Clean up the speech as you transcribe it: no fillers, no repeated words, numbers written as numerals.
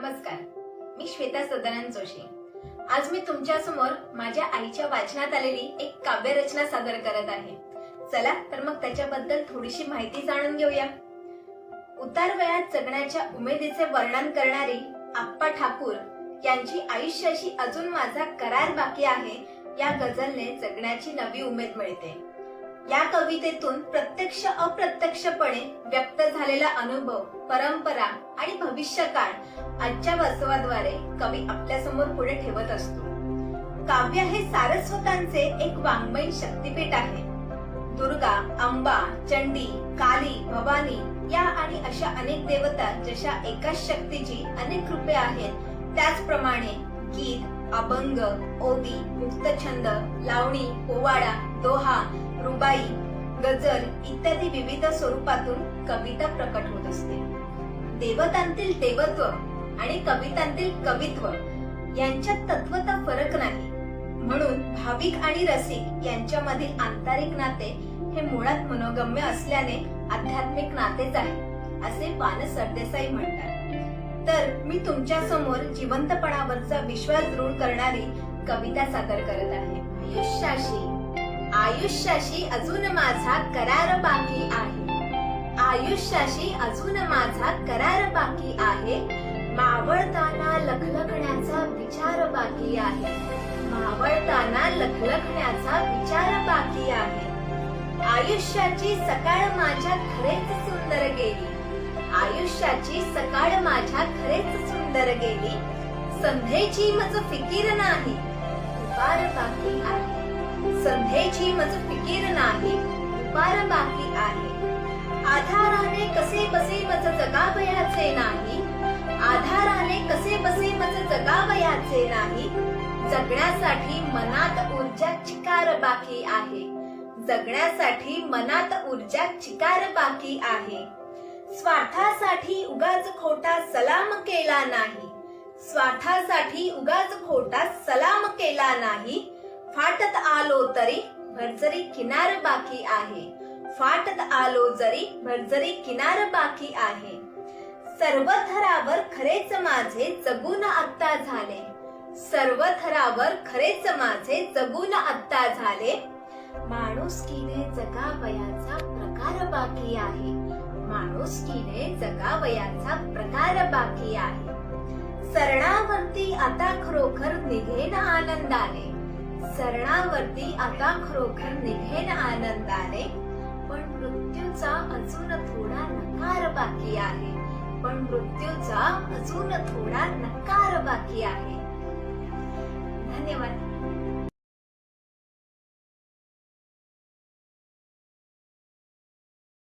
नमस्कार, मी श्वेता सदानंद जोशी। आज मी तुमच्या समोर माझ्या आईच्या वाचनात आलेली एक काव्यरचना सादर करत आहे। चला तर मग त्याच्याबद्दल थोडीशी माहिती जाणून घेऊया। उतार वयात जगण्याच्या उमेदीचे वर्णन करणारी आप्पा ठाकूर यांची आयुष्याशी अजून माझा करार बाकी आहे या गझलने जगण्याची नवी उमेद मिळते। या कवितेतून प्रत्यक्ष अप्रत्यक्षपणे व्यक्त झालेला अनुभव, परंपरा आणि भविष्यकाळ आजच्या वास्तवाद्वारे कवी आपल्या समोर पुढे ठेवत असतो। काव्य हे सारस्वतांचे एक वाङ्मयीन शक्तिपीठ आहे। दुर्गा, अंबा, चंडी, काली, भवानी या आणि अशा अनेक देवता जशा एकाच शक्तीची अनेक रूपे आहेत, त्याचप्रमाणे गीत, अभंग, ओवी, मुक्तछंद, लावणी, पोवाडा, दोहा, रुबाई, गझल इत्यादी विविध स्वरूपातून कविता प्रकट होत असते। देवतांतील देवत्व आणि कवितांतील कवित्व यांच्यात तत्वता फरक नाही, म्हणून भाविक आणि रसिक यांच्यामधील आंतरिक नाते हे मुळात मनोगम्य असल्याने आध्यात्मिक नातेच आहे असे पान सरदेसाई म्हणतात। तर मी तुमच्या समोर जिवंतपणावरचा विश्वास दृढ करणारी कविता सादर करत आहे। आयुष्याशी अजून माझा करार बाकी आहे। आयुष्याशी अजून माझा करार बाकी आहे। मावळताना लखलखण्याचा विचार बाकी आहे। मावळताना लखलखण्याचा विचार बाकी आहे। आयुष्याची सकाळ माझ्या खरेच सुंदर गेली। आयुष्याची सकाळ माझ्या खरेच सुंदर गेली। संध्येची मज फिकीर नाही, दुपार बाकी आहे। संध्येची मज फिकीर नाही, दुपार बाकी आहे। आधाराने कसे बसे मज जगावयाचे नाही। आधाराने कसे बसे मज जगावयाचे नाही। जगण्यासाठी मनात ऊर्जा चिकार बाकी आहे। जगण्यासाठी मनात ऊर्जा चिकार बाकी आहे। स्वार्थासाठी उगाच खोटा सलाम केला नाही। स्वार्थासाठी उगाच खोटा सलाम केला नाही। फाटत आलो तरी भरजरी किनार बाकी आहे। फाटत आलो जरी भरजरी किनार बाकी आहे। सर्व थरावर खरेच माझे जगून आत्ता झाले। सर्व थरावर खरेच माझे जगून आत्ता झाले। माणुसकीने जगावयाचा प्रकार बाकी आहे। माणुसकीने जगावयाचा प्रकार बाकी आहे। सरणावरती आता खरोखर निघेन आनंदाने। सरणावरती आता खरोखर निघेन आनंदाने। पण मृत्यूचा अजून थोडा नकार बाकी आहे। पण मृत्यूचा अजून थोडा नकार बाकी आहे। धन्यवाद।